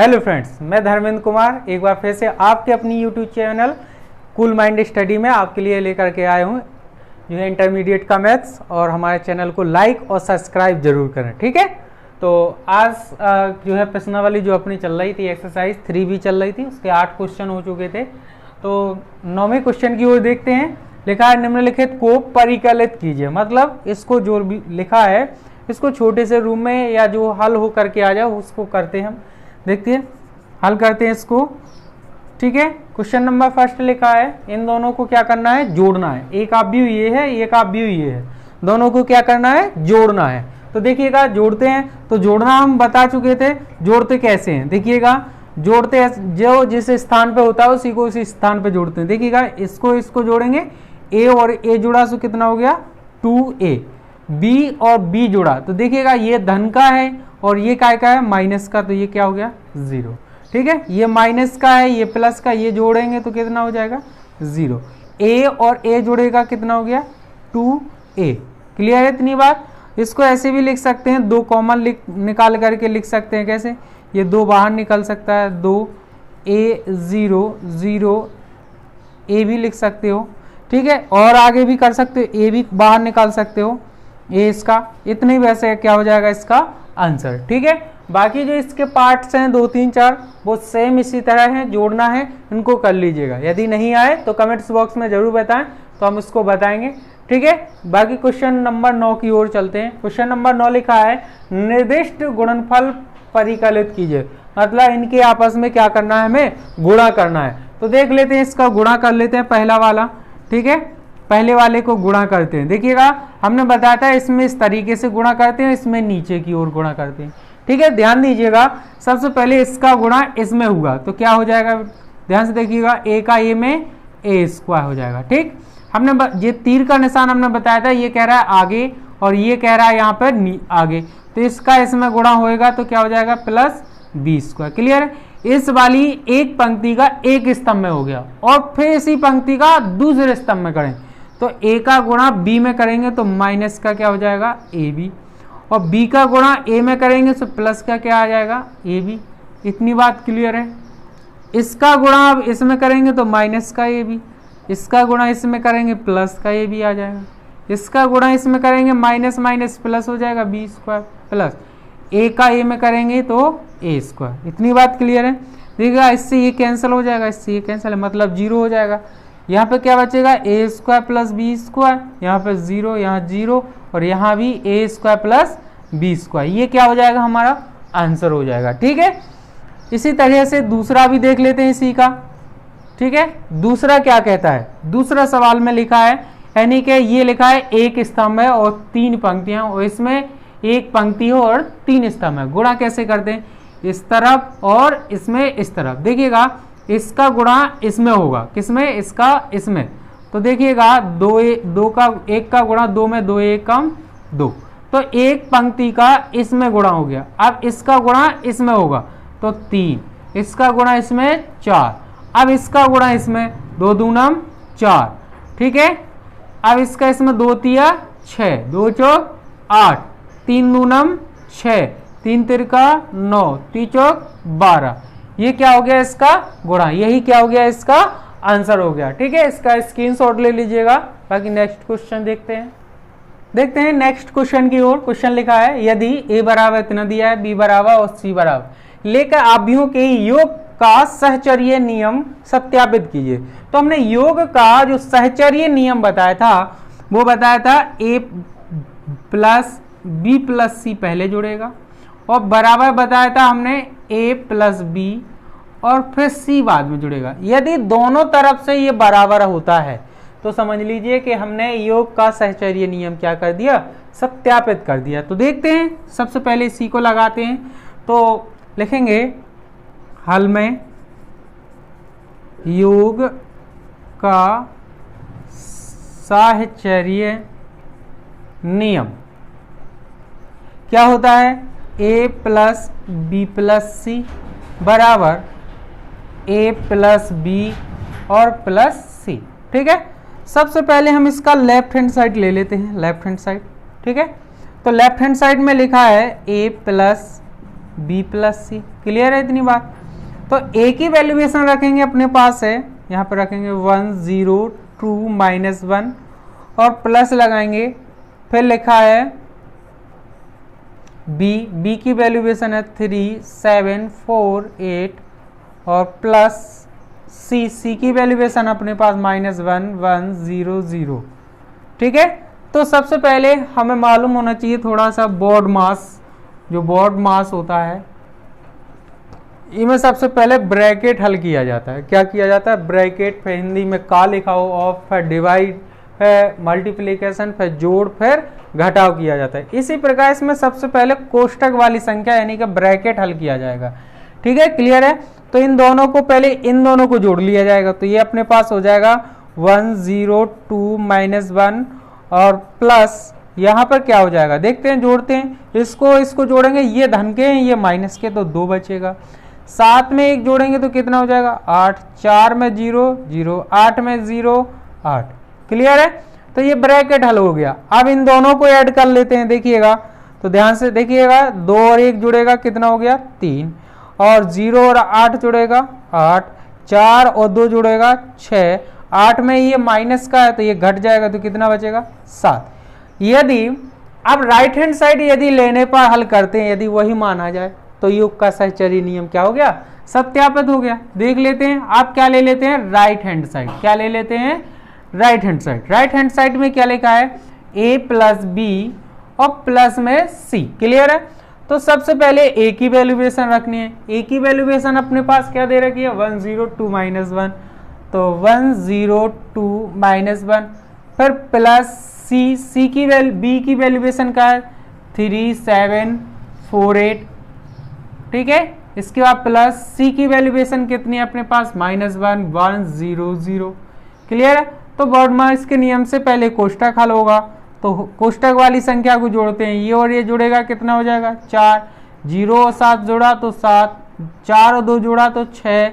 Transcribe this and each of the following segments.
Hello friends, मैं धर्मेंद्र कुमार एक बार फिर से आपके अपनी YouTube channel cool mind study में आपके लिए लेकर के आया हूँ जो है इंटरमीडिएट का मैथ्स। और हमारे चैनल को लाइक और सब्सक्राइब जरूर करें, ठीक है। तो आज जो है प्रश्नावली जो अपनी चल रही थी, एक्सरसाइज 3B चल रही थी, उसके 8 क्वेश्चन हो चुके थे। तो 9वें क्वेश्चन की ओर देखते हैं। लिखा है निम्नलिखित को परिकलित कीजिए, मतलब इसको जो भी लिखा है इसको छोटे से रूम में या जो हल हो करके आ जाए उसको करते हैं। हम देखते हैं, हल करते हैं इसको, ठीक है। क्वेश्चन नंबर फर्स्ट लिखा है, इन दोनों को क्या करना है, जोड़ना है। एक आप व्यू ये है, एक आप व्यू ये है, दोनों को क्या करना है, जोड़ना है। तो देखिएगा जोड़ते हैं, तो जोड़ना हम बता चुके थे, जोड़ते कैसे हैं देखिएगा। जोड़ते हैं जो जिस स्थान पे होता है उसी को उसी स्थान पे जोड़ते हैं। देखिएगा इसको जोड़ेंगे, ए और ए जुड़ा तो कितना हो गया 2a, बी और बी जुड़ा तो देखिएगा ये धन का है और ये काय का है माइनस का, तो ये क्या हो गया 0, ठीक है। ये माइनस का है, ये प्लस का, ये जोड़ेंगे तो कितना हो जाएगा 0। a और a जुड़ेगा कितना हो गया 2a। क्लियर है इतनी बात। इसको ऐसे भी लिख सकते हैं, 2 कॉमन निकाल करके लिख सकते हैं। कैसे, ये 2 बाहर निकल सकता है, 2a 0 0 a भी लिख सकते हो, ठीक है। और आगे भी कर सकते हो, a भी बाहर निकाल सकते हो, a इसका इतने वैसे क्या हो जाएगा इसका आंसर, ठीक है। बाकी जो इसके पार्ट्स हैं 2 3 4 वो सेम इसी तरह हैं, जोड़ना है, इनको कर लीजिएगा। यदि नहीं आए तो कमेंट्स बॉक्स में जरूर बताएं, तो हम इसको बताएंगे, ठीक है। बाकी क्वेश्चन नंबर 9 की ओर चलते हैं। क्वेश्चन नंबर 9 लिखा है निर्दिष्ट गुणनफल परिकलित कीजिए, मतलब इनके आपस में क्या करना है, हमें गुणा करना है। तो देख लेते हैं, इसका गुणा कर लेते हैं, पहला वाला, ठीक है। पहले वाले को गुणा करते हैं। देखिएगा हमने बताया था इसमें इस तरीके से गुणा करते हैं, इसमें नीचे की ओर गुणा करते हैं, ठीक है। ध्यान दीजिएगा, सबसे पहले इसका गुणा इसमें हुआ तो क्या हो जाएगा, ध्यान से देखिएगा, a का a में a स्क्वायर हो जाएगा, ठीक। हमने ये तीर का निशान हमने बताया था, ये कह रहा है आगे और ये कह रहा है यहाँ पर आगे, तो इसका इसमें गुणा होएगा तो क्या हो जाएगा प्लस b स्क्वायर। क्लियर है। इस वाली एक पंक्ति का एक स्तंभ में हो गया और फिर इसी पंक्ति का दूसरे स्तंभ में करें तो a का गुणा b में करेंगे तो माइनस का क्या हो जाएगा ab, और b का गुणा a में करेंगे तो प्लस का क्या आ जाएगा ab। इतनी बात क्लियर है। इसका गुणा अब इसमें करेंगे तो माइनस का ab, इसका गुणा इसमें करेंगे प्लस का ab आ जाएगा, इसका गुणा इसमें करेंगे माइनस माइनस प्लस हो जाएगा b स्क्वायर, प्लस a का a में करेंगे तो a स्क्वायर। इतनी बात क्लियर है। देखिएगा इससे ये कैंसिल हो जाएगा, इससे ये कैंसिल है, मतलब 0 हो जाएगा। यहाँ पे क्या बचेगा a square plus B square, यहाँ पे 0, यहाँ 0 और यहाँ भी a square plus B square. ये क्या हो जाएगा, हमारा आंसर हो जाएगा, ठीक है। इसी तरह से दूसरा भी देख लेते हैं इसी का, ठीक है। दूसरा क्या कहता है, दूसरा सवाल में लिखा है, यानी कि ये लिखा है एक स्तंभ है और 3 पंक्तियां, और इसमें एक पंक्ति हो और 3 स्तंभ है। गुणा कैसे करते हैं, इस तरफ और इसमें इस तरफ। देखिएगा इसका गुणा इसमें होगा, किसमें, इसका इसमें। तो देखिएगा 2 का 1 का गुणा 2 में, 2 1 कम 2, तो एक पंक्ति का इसमें गुणा हो गया। अब इसका गुणा इसमें होगा तो 3, इसका गुणा इसमें 4, अब इसका गुणा इसमें 2 दूनम 4, ठीक है। अब इसका इसमें 2 तिया 6, 2 चौक 8, 3 दूनम 6, 3 तिरका 9, 3 चौक 12। ये क्या हो गया, इसका गुणा, यही क्या हो गया, इसका आंसर हो गया, ठीक है। इसका स्क्रीनशॉट ले लीजिएगा। बाकी नेक्स्ट क्वेश्चन देखते हैं नेक्स्ट क्वेश्चन की ओर। क्वेश्चन लिखा है यदि a बराबर इतना दिया है, b बराबर और c बराबर लेकर आव्यूहों के योग का सहचर्य नियम सत्यापित कीजिए। तो हमने योग का जो सहचर्य नियम बताया था वो बताया था a plus b plus c पहले जुड़ेगा, और बराबर बताया था हमने a प्लस b और फिर c बाद में जुड़ेगा। यदि दोनों तरफ से ये बराबर होता है तो समझ लीजिए कि हमने योग का सहचर्य नियम क्या कर दिया, सत्यापित कर दिया। तो देखते हैं, सबसे पहले c को लगाते हैं। तो लिखेंगे हल में योग का साहचर्य नियम क्या होता है, a प्लस बी प्लस सी बराबर a प्लस बी और प्लस सी, ठीक है। सबसे पहले हम इसका लेफ्ट हैंड साइड ले लेते हैं, लेफ्ट हैंड साइड, ठीक है। तो लेफ्ट हैंड साइड में लिखा है a plus B plus C. Clear है इतनी बात? तो ए की वैल्यूएशन रखेंगे अपने पास है, यहाँ पर रखेंगे 1 0 2 -1 और प्लस लगाएंगे, फिर लिखा है बी की वैल्यूएशन है 3 7 4 8 और प्लस सी की वैल्यूएशन अपने पास -1 1 0 0। ठीक है, तो सबसे पहले हमें मालूम होना चाहिए थोड़ा सा बोर्ड मास, जो बोर्ड मास होता है इनमें सबसे पहले ब्रैकेट हल किया जाता है। क्या किया जाता है? ब्रैकेट, फिर हिंदी में का लिखा हो, ऑफ, फिर डिवाइड, फिर मल्टीप्लिकेशन, फिर जोड़, फिर घटाव किया जाता है। इसी प्रकार इसमें सबसे पहले कोष्टक वाली संख्या यानी कि ब्रैकेट हल किया जाएगा। ठीक है, क्लियर है? तो इन दोनों को पहले इन दोनों को जोड़ लिया जाएगा, तो ये अपने पास हो जाएगा 1 0 2 -1 और प्लस यहाँ पर क्या हो जाएगा देखते हैं, जोड़ते हैं, इसको जोड़ेंगे, ये धन के हैं ये माइनस के, तो 2 बचेगा। 7 में 1 जोड़ेंगे तो कितना हो जाएगा 8, 4 में 0 0, 8 में 0 8। क्लियर है? तो ये ब्रैकेट हल हो गया। अब इन दोनों को ऐड कर लेते हैं, देखिएगा, तो ध्यान से देखिएगा, 2 और 1 जुड़ेगा कितना हो गया 3, और 0 और 8 जुड़ेगा 8, 4 और 2 जुड़ेगा 6, 8 में ये माइनस का है तो ये घट जाएगा तो कितना बचेगा 7। यदि अब राइट हैंड साइड यदि लेने पर हल करते हैं, यदि वही माना जाए तो योग का सहचर्य नियम क्या हो गया? सत्यापित हो गया। देख लेते हैं, आप क्या ले लेते हैं? Right hand side. क्या ले लेते हैं? Right hand side. Right hand side में क्या लिखा है? a प्लस बी और प्लस में c। क्लियर है? तो सबसे पहले a की वैल्यूएशन रखनी है। a की वैल्यूएशन अपने पास क्या दे रखी है? 1 0 2 -1, तो 1 0 2 -1, फिर प्लस c की b की वैल्यूएशन का है 3 7 4 8। ठीक है, इसके बाद प्लस c की वैल्यूएशन कितनी है अपने पास? -1 1 0 0। क्लियर है? तो बोर्ड मास के नियम से पहले कोष्टक हल होगा, तो कोष्टक वाली संख्या को जोड़ते हैं, ये और ये जुड़ेगा कितना हो जाएगा 4, 0 और 7 जोड़ा तो 7, 4 और 2 जुड़ा तो 6,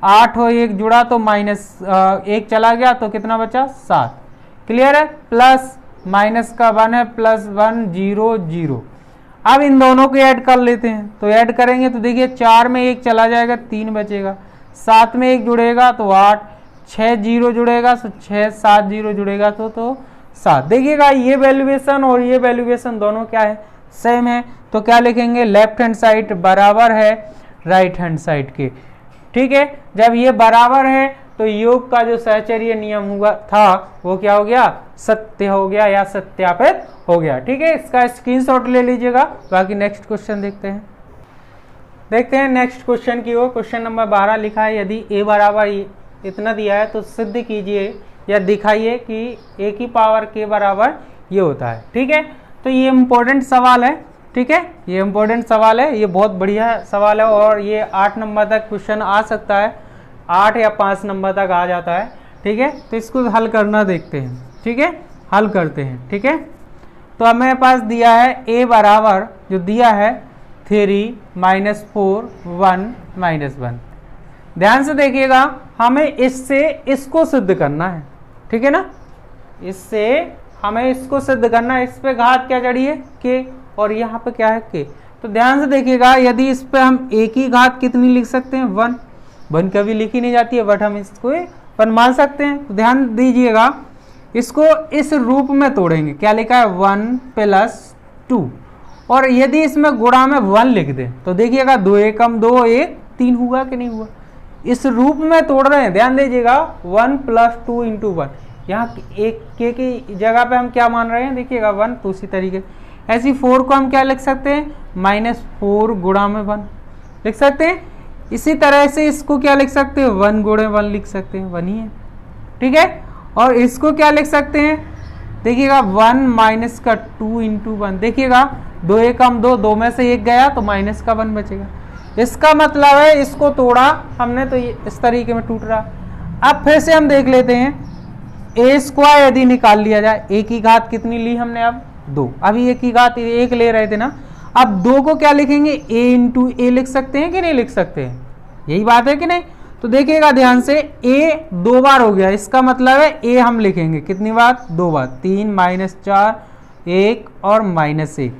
8 और 1 जुड़ा तो -1 चला गया तो कितना बचा 7। क्लियर है? प्लस माइनस का 1 है, प्लस 1 0 0। अब इन दोनों को ऐड कर लेते हैं, तो ऐड करेंगे तो देखिए 4 में 1 चला जाएगा 3 बचेगा, 7 में 1 जुड़ेगा तो 8, 6 0 जुड़ेगा तो 6, 7 0 जुड़ेगा तो 7। देखिएगा ये वैल्यूएशन और ये वैल्यूएशन दोनों क्या है? सेम है। तो क्या लिखेंगे? लेफ्ट हैंड साइड बराबर है राइट हैंड साइड के। ठीक है, जब ये बराबर है तो योग का जो सहचर्य नियम हुआ था वो क्या हो गया? सत्य हो गया या सत्यापित हो गया। ठीक है, इसका स्क्रीनशॉट ले लीजिएगा। बाकी नेक्स्ट क्वेश्चन देखते हैं नेक्स्ट क्वेश्चन की ओर। क्वेश्चन नंबर 12 लिखा है, यदि a बराबर इतना दिया है तो सिद्ध कीजिए या दिखाइए कि a की पावर k बराबर ये होता है। ठीक है, तो ये इम्पोर्टेंट सवाल है। ठीक है, ये इम्पोर्टेंट सवाल है, ये बहुत बढ़िया सवाल है और ये 8 नंबर तक क्वेश्चन आ सकता है, 8 या 5 नंबर तक आ जाता है। ठीक है, तो इसको हल करना देखते हैं। ठीक है, हल करते हैं। ठीक है, तो अब मेरे पास दिया है a बराबर जो दिया है 3 -4 1 -1। ध्यान से देखिएगा, हमें इससे इसको सिद्ध करना है। ठीक है ना, इससे हमें इसको सिद्ध करना है। इस पे घात क्या चढ़ी है? k, और यहाँ पे क्या है k। तो ध्यान से देखिएगा, यदि इस पे हम a की घात कितनी लिख सकते हैं? 1 कभी लिखी नहीं जाती है, बट हम इसको 1 मान सकते हैं। तो ध्यान दीजिएगा, इसको इस रूप में तोड़ेंगे। क्या लिखा है? 1 + 2, और यदि इसमें गुणा में 1 लिख दें तो देखिएगा 2 एकम 2 1 3 हुआ कि नहीं हुआ? इस रूप में तोड़ रहे हैं। ध्यान दीजिएगा, 1 + 2 × 1, यहाँ एक के की जगह पे हम क्या मान रहे हैं? देखिएगा 1। तो उसी तरीके ऐसी 4 को हम क्या लिख सकते हैं? -4 गुणा में 1 लिख सकते हैं। इसी तरह से इसको क्या लिख सकते हैं? 1 गुणे 1 लिख सकते हैं, 1 ही है। ठीक है, और इसको क्या लिख सकते हैं? देखिएगा 1 - का 2 × 1, देखिएगा 2 एकम 2, 2 में से 1 गया तो -1 बचेगा। इसका मतलब है इसको तोड़ा हमने तो ये इस तरीके में टूट रहा। अब फिर से हम देख लेते हैं, a² यदि निकाल लिया जाए, a की घात कितनी ली हमने? अब 2। अभी a की घात 1 ले रहे थे ना, अब 2 को क्या लिखेंगे? a × a लिख सकते हैं कि नहीं लिख सकते हैं? यही बात है कि नहीं? तो देखिएगा ध्यान से, a 2 बार हो गया, इसका मतलब है a हम लिखेंगे कितनी बार? 2 बार। 3 - 4 1 और -1,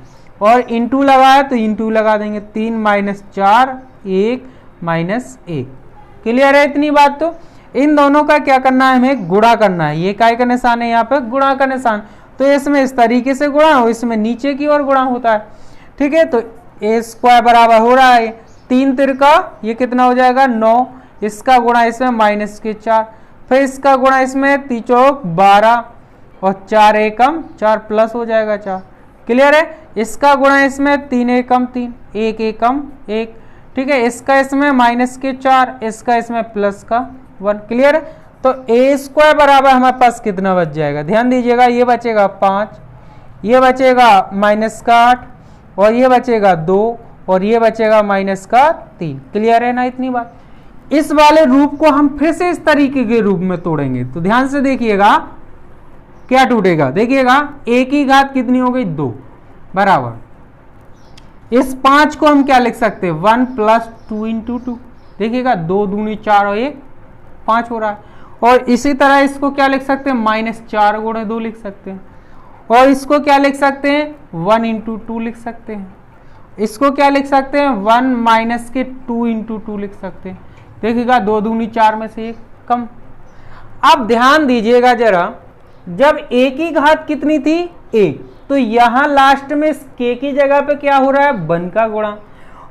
और इंटू लगाया तो इंटू लगा देंगे, 3 माइनस 4 1 माइनस 1। क्लियर है इतनी बात। तो इन दोनों का क्या करना है, हमें गुणा करना है। ये काय का निशान है, यहाँ पे गुणा का निशान, तो इसमें इस तरीके से गुणा हो, इसमें नीचे की ओर गुणा होता है। ठीक है, तो ए स्क्वायर बराबर हो रहा है 3 तिरका ये कितना हो जाएगा 9, इसका गुणा इसमें माइनस के 4, फिर इसका गुणा इसमें 3 चौक 12 और 4 एकम 4 प्लस हो जाएगा 4। क्लियर है, इसका गुणा इसमें 3 एकम 3 1 एकम 1। ठीक है, इसका इसमें माइनस के 4, इसका इसमें प्लस का 1। क्लियर है, तो ए स्क्वायर बराबर हमारे पास कितना बच जाएगा, ध्यान दीजिएगा, ये बचेगा 5, ये बचेगा माइनस का 8 और ये बचेगा 2 और ये बचेगा माइनस का 3। क्लियर है ना इतनी बात। इस वाले रूप को हम फिर से इस तरीके के रूप में तोड़ेंगे, तो ध्यान से देखिएगा क्या टूटेगा। देखिएगा a की घात कितनी हो गई 2 बराबर, इस 5 को हम क्या लिख सकते हैं 1 प्लस 2 इंटू 2। देखिएगा 2 दूनी 4 और 1 5 हो रहा है। और इसी तरह इसको क्या लिख सकते हैं माइनस 4 गुणे 2 लिख सकते हैं। और इसको क्या लिख सकते हैं 1 इंटू 2 लिख सकते हैं। इसको क्या लिख सकते हैं 1 माइनस के 2 इंटू 2 लिख सकते हैं। देखिएगा 2 दूनी 4 में से 1 कम। अब ध्यान दीजिएगा जरा, जब a की घात कितनी थी a, तो यहां लास्ट में k की जगह पे क्या हो रहा है 1 का गुणा,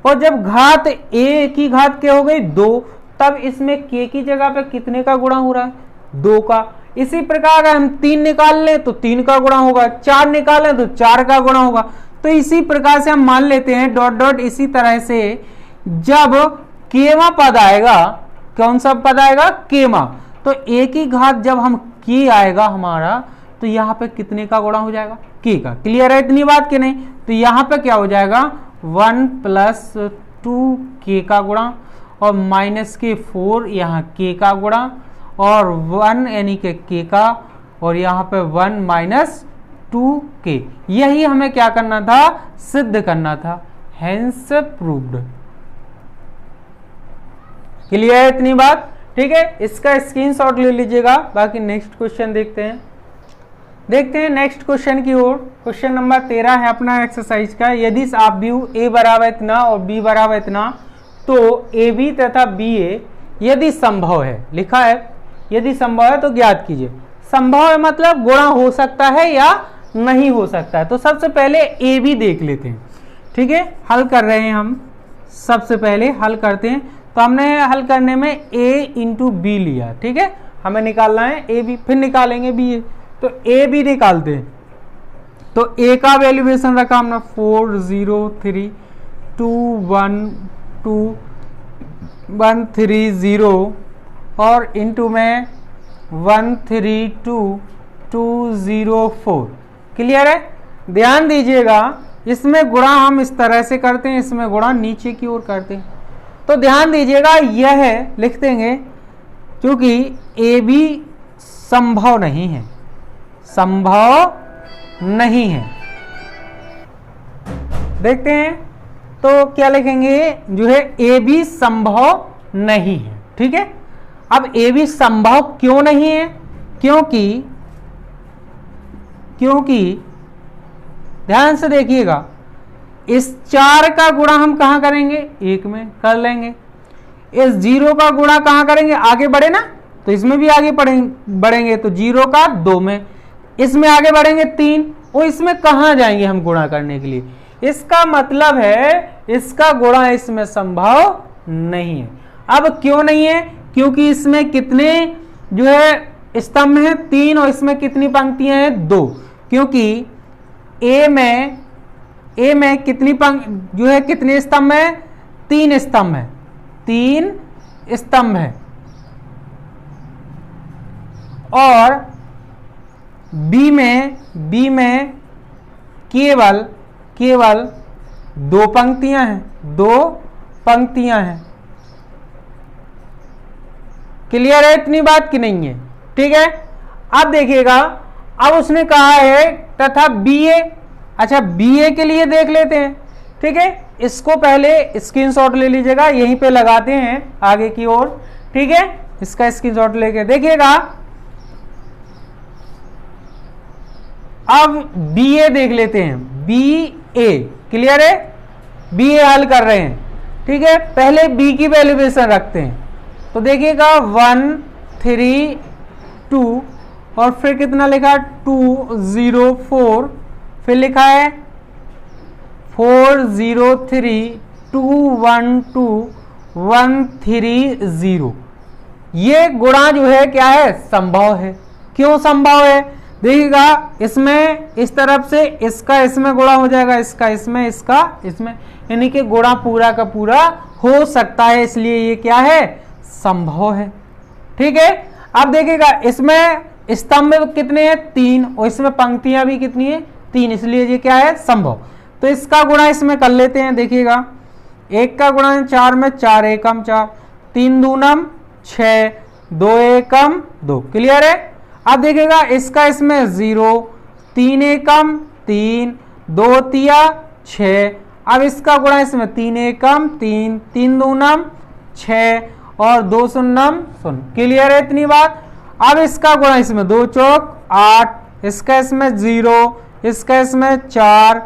और जब घात a की घात क्या हो गई 2, तब इसमें k की जगह पे कितने का गुणा हो रहा है 2 का। इसी प्रकार अगर हम 3 निकाल लें तो 3 का गुणा होगा, 4 निकालें तो 4 का गुणा होगा। तो इसी प्रकार से हम मान लेते हैं डॉट डॉट, इसी तरह से जब केवा पद आएगा, कौन सा पद आएगा केमा, तो a की घात जब हम k आएगा हमारा, तो यहाँ पे कितने का गुणा हो जाएगा k का। क्लियर है इतनी बात कि नहीं। तो यहाँ पे क्या हो जाएगा 1 प्लस 2k का गुणा और माइनस के 4 यहाँ k का गुणा और 1 यानी कि k का, और यहाँ पे 1 माइनस 2k। यही हमें क्या करना था सिद्ध करना था, हेंस प्रूव्ड। क्लियर है इतनी बात। ठीक है, इसका स्क्रीनशॉट ले लीजिएगा। बाकी नेक्स्ट क्वेश्चन देखते हैं नेक्स्ट क्वेश्चन की ओर। क्वेश्चन नंबर 13 है अपना एक्सरसाइज का। यदि आप व्यू a बराबर इतना और b बराबर इतना, तो AB तथा BA यदि संभव है, लिखा है यदि संभव है तो ज्ञात कीजिए। संभव है मतलब गुणा हो सकता है या नहीं हो सकता है। तो सबसे पहले AB देख लेते हैं। ठीक है, हल कर रहे हैं हम, सबसे पहले हल करते हैं। तो हमने हल करने में a इंटू बी लिया। ठीक है, हमें निकालना है ए बी, फिर निकालेंगे बी ए। तो ए बी निकालते हैं। तो a का वैल्यूएशन रखा हमने 4 0 3 2 1 2 1 3 0 और इंटू में 1 3 2 2 0 4। क्लियर है, ध्यान दीजिएगा इसमें गुणा हम इस तरह से करते हैं, इसमें गुणा नीचे की ओर करते हैं। तो ध्यान दीजिएगा यह है लिख देंगे, क्योंकि ए बी संभव नहीं है, संभव नहीं है। देखते हैं तो क्या लिखेंगे, जो है ए बी संभव नहीं है। ठीक है, अब ए बी संभव क्यों नहीं है, क्योंकि ध्यान से देखिएगा, इस 4 का गुणा हम कहां करेंगे 1 में कर लेंगे। इस 0 का गुणा कहां करेंगे, आगे बढ़े ना, तो इसमें भी आगे बढ़ेंगे तो 0 का 2 में, इसमें आगे बढ़ेंगे 3, और इसमें कहां जाएंगे हम गुणा करने के लिए। इसका मतलब है इसका गुणा इसमें संभव नहीं है। अब क्यों नहीं है, क्योंकि इसमें कितने जो है स्तंभ हैं 3 और इसमें कितनी पंक्तियां हैं 2। क्योंकि ए में कितनी जो है कितने स्तंभ है 3 स्तंभ है, 3 स्तंभ है। और बी में केवल 2 पंक्तियां हैं, 2 पंक्तियां हैं। क्लियर है इतनी बात की नहीं है। ठीक है, अब देखिएगा, अब उसने कहा है तथा बी ए। अच्छा, बी ए के लिए देख लेते हैं। ठीक है, इसको पहले स्क्रीनशॉट ले लीजिएगा, यहीं पे लगाते हैं आगे की ओर। ठीक है, इसका स्क्रीनशॉट लेके देखिएगा। अब बी ए देख लेते हैं, बी ए क्लियर है, बी ए हल कर रहे हैं, ठीक है। पहले बी की वैल्यूएशन रखते हैं, तो देखिएगा 1 3 2 और फिर कितना लिखा 2 0 4, फिर लिखा है 4 0 3 2 1 2 1 3 0। ये गुणा जो है क्या है, संभव है। क्यों संभव है, देखिएगा इसमें इस तरफ से इसका इसमें गुणा हो जाएगा, इसका इसमें, इसका इसमें, यानी कि गुणा पूरा का पूरा हो सकता है, इसलिए ये क्या है, संभव है, ठीक है। अब देखिएगा इसमें स्तंभ कितने हैं, 3, और इसमें पंक्तियां भी कितनी है, 3, इसलिए ये क्या है, संभव। तो इसका गुणा इसमें कर लेते हैं, देखिएगा 1 का गुणा 4 में, 4 एकम 4, 3 दूनम 6, 2 एकम 2, क्लियर है। अब देखिएगा इसका इसमें 0, 3 एकम 3, 2 तिया 6, अब इसका गुणा इसमें 3 एकम 3, 3 दूनम 6 और 2 शून्यम 0, क्लियर है इतनी बात। अब इसका गुणा इसमें 2 चौक 8, इसका इसमें 0, इसका इसमें 4,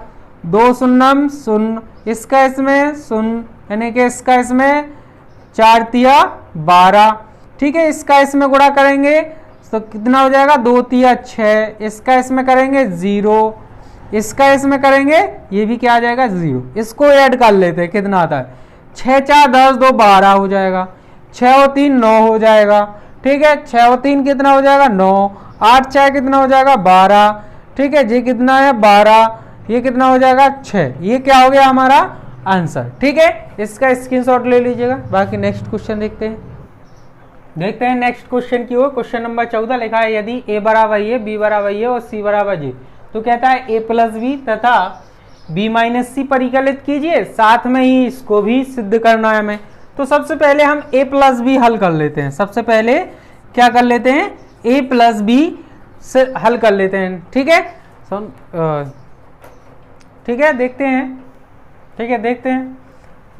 2 शून्यम 0, इसका इसमें 0, यानी कि इसका इसमें 4 तिया 12, ठीक है। इसका इसमें गुणा करेंगे तो कितना हो जाएगा, 2 तिया 6, इसका इसमें करेंगे 0, इसका इसमें करेंगे, ये भी क्या आ जाएगा 0। इसको ऐड कर लेते हैं, कितना आता है, 6 4 10 2 12 हो जाएगा, 6 और 3 9 हो जाएगा, ठीक है। 6 और 3 कितना हो जाएगा 9, 8 6 कितना हो जाएगा 12, ठीक है। ये कितना है 12, ये कितना हो जाएगा 6, ये क्या हो गया हमारा आंसर, ठीक है। इसका स्क्रीनशॉट ले लीजिएगा। बाकी नेक्स्ट क्वेश्चन देखते हैं नेक्स्ट क्वेश्चन की ओर। क्वेश्चन नंबर 14 लिखा है, यदि a बराबर a, b बराबर a और c बराबर j, तो कहता है a प्लस बी तथा b माइनस सी परिकलित कीजिए, साथ में ही इसको भी सिद्ध करना है हमें। तो सबसे पहले हम a प्लस बी हल कर लेते हैं, सबसे पहले क्या कर लेते हैं, a प्लस बी से हल कर लेते हैं, ठीक है। ठीक है, देखते हैं, ठीक है, देखते हैं।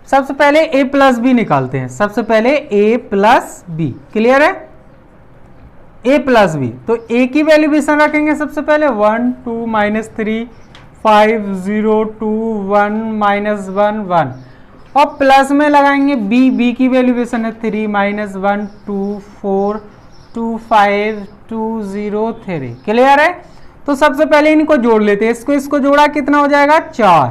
सबसे पहले a प्लस बी निकालते हैं, सबसे पहले a प्लस बी, क्लियर है, a प्लस बी। तो a की वैल्यूएशन रखेंगे सबसे पहले 1 2 -3 5 0 2 1 -1 1, और प्लस में लगाएंगे b की वैल्यूएशन है 3 -1 2 4 2 5 2 0 3, क्लियर है। तो सबसे पहले इनको जोड़ लेते हैं, इसको जोड़ा कितना हो जाएगा 4,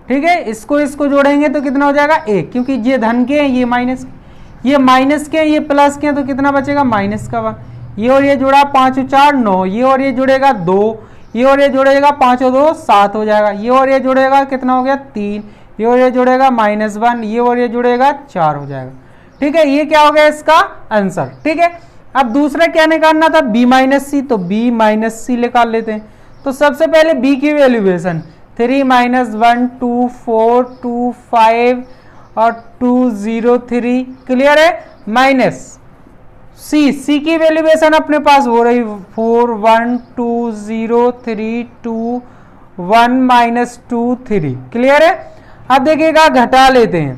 ठीक है। इसको जोड़ेंगे तो कितना हो जाएगा 1, क्योंकि ये धन के हैं, ये माइनस के हैं, ये प्लस के हैं, तो कितना बचेगा -1। ये और ये जुड़ा 5 और 4 9, ये और ये जुड़ेगा 2, ये और ये जुड़ेगा 5 और 2 7 हो जाएगा, ये और ये जुड़ेगा कितना हो गया 3, ये और ये जुड़ेगा -1, ये और ये जुड़ेगा 4 हो जाएगा, ठीक है। ये क्या हो गया इसका आंसर, ठीक है। अब दूसरा क्या निकालना था, b माइनस सी, तो b माइनस सी निकाल लेते हैं। तो सबसे पहले b की वैल्यूएशन 3 -1 2 4 2 5 और 2 0 3, क्लियर है, माइनस सी की वैल्यूएशन अपने पास हो रही 4 1 2 0 3 2 1 -2 3, क्लियर है। अब देखिएगा घटा लेते हैं,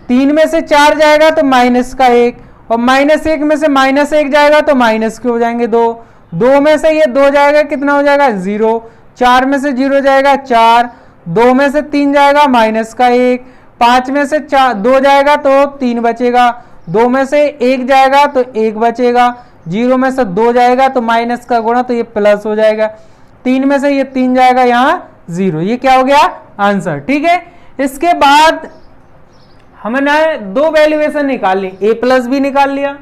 3 में से 4 जाएगा तो माइनस का 1, और -1 में से -1 जाएगा तो माइनस के हो जाएंगे 2, 2 में से ये 2 जाएगा कितना हो जाएगा 0, 4 में से 0 जाएगा 4, 2 में से 3 जाएगा माइनस का 1, 5 में से 2 जाएगा तो 3 बचेगा, 2 में से 1 जाएगा तो 1 बचेगा, 0 में से 2 जाएगा तो माइनस का गुणा तो ये प्लस हो जाएगा, 3 में से ये 3 जाएगा यहाँ 0, ये क्या हो गया आंसर, ठीक है। इसके बाद हमने 2 वैल्यूएशन निकाल ली, a प्लस बी निकाल लिया,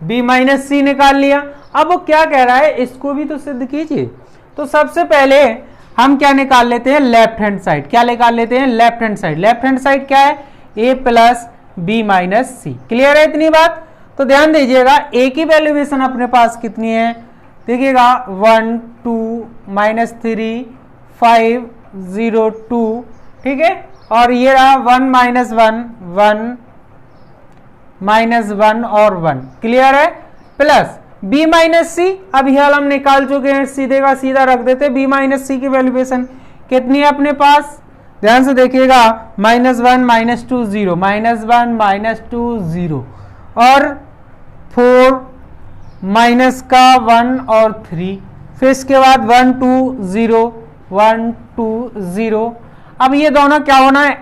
b माइनस सी निकाल लिया। अब वो क्या कह रहा है, इसको भी तो सिद्ध कीजिए। तो सबसे पहले हम क्या निकाल लेते हैं, लेफ्ट हैंड साइड, क्या निकाल लेते हैं left hand side. Left hand side क्या है, a plus B minus C, clear है इतनी बात। तो ध्यान दीजिएगा a की वैल्यूएशन अपने पास कितनी है, देखिएगा 1 2 -3 5 0 2, ठीक है। और ये रहा 1 -1 और 1, क्लियर है, प्लस b माइनस सी। अब यह हम निकाल चुके हैं, सीधे का सीधा रख देते। b माइनस सी की वैल्यूएशन कितनी है अपने पास, ध्यान से देखिएगा, -1 -2 0 -1 -2 0 और 4 माइनस का 1 और 3, फिर इसके बाद 1 2 0 1 2 0। अब ये दोनों क्या होना है,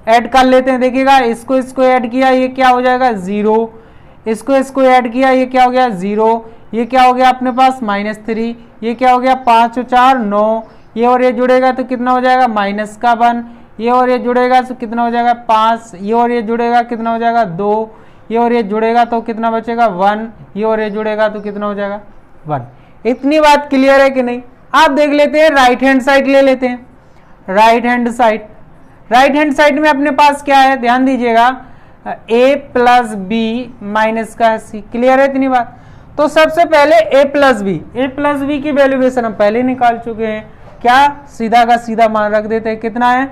ऐड कर लेते हैं। देखिएगा इसको ऐड किया, ये क्या हो जाएगा 0, इसको ऐड किया, ये क्या हो गया 0, ये क्या हो गया अपने पास -3, ये क्या हो गया 5 और 4 9, ये और ये जुड़ेगा तो कितना हो जाएगा -1, ये और ये जुड़ेगा तो कितना हो जाएगा 5, ये और ये जुड़ेगा कितना हो जाएगा 2, ये और ये जुड़ेगा तो कितना बचेगा 1, ये और ये जुड़ेगा तो कितना हो जाएगा 1। इतनी बात क्लियर है कि नहीं? आप देख लेते हैं राइट हैंड साइड ले लेते हैं। राइट हैंड साइड में अपने पास क्या है, ध्यान दीजिएगा, a प्लस बी माइनस का सी। क्लियर है इतनी बात? तो सबसे पहले a प्लस बी की वैल्यूएशन हम पहले निकाल चुके हैं। क्या, सीधा का सीधा मान रख देते हैं। कितना है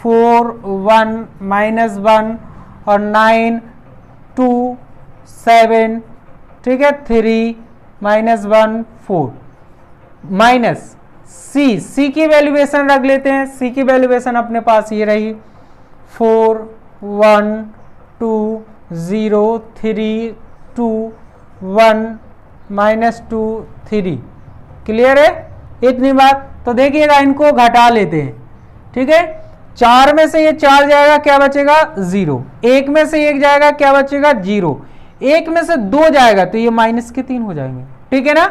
4 1 -1 और 9 2 7, ठीक है 3 -1 4 माइनस सी की वैल्यूएशन रख लेते हैं। सी की वैल्यूएशन अपने पास ये रही 4 1 2 0 3 2 1 -2 3। क्लियर है इतनी बात? तो देखिएगा इनको घटा लेते हैं, ठीक है। 4 में से ये 4 जाएगा, क्या बचेगा 0। 1 में से 1 जाएगा, क्या बचेगा 0। 1 में से 2 जाएगा तो ये -3 हो जाएंगे, ठीक है ना।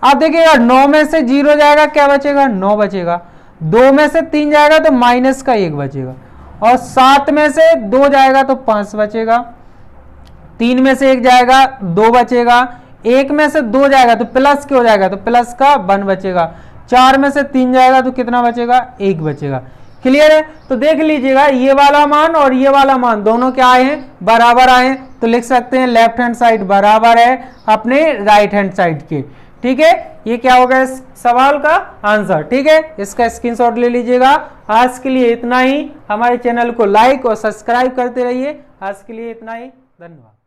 आप देखिएगा 9 में से 0 जाएगा, क्या बचेगा 9 बचेगा। 2 में से 3 जाएगा तो -1 बचेगा, और 7 में से 2 जाएगा तो 5 बचेगा। 3 में से 1 जाएगा 2 बचेगा। 1 में से 2 जाएगा तो प्लस क्या हो जाएगा, तो प्लस का 1 बचेगा। 4 में से 3 जाएगा तो कितना बचेगा 1 बचेगा। क्लियर है? तो देख लीजिएगा ये वाला मान और ये वाला मान दोनों क्या आए हैं, बराबर आए हैं। तो लिख सकते हैं लेफ्ट हैंड साइड बराबर है अपने राइट हैंड साइड के, ठीक है। ये क्या होगा इस सवाल का आंसर, ठीक है। इसका स्क्रीनशॉट ले लीजिएगा। आज के लिए इतना ही। हमारे चैनल को लाइक और सब्सक्राइब करते रहिए। आज के लिए इतना ही, धन्यवाद।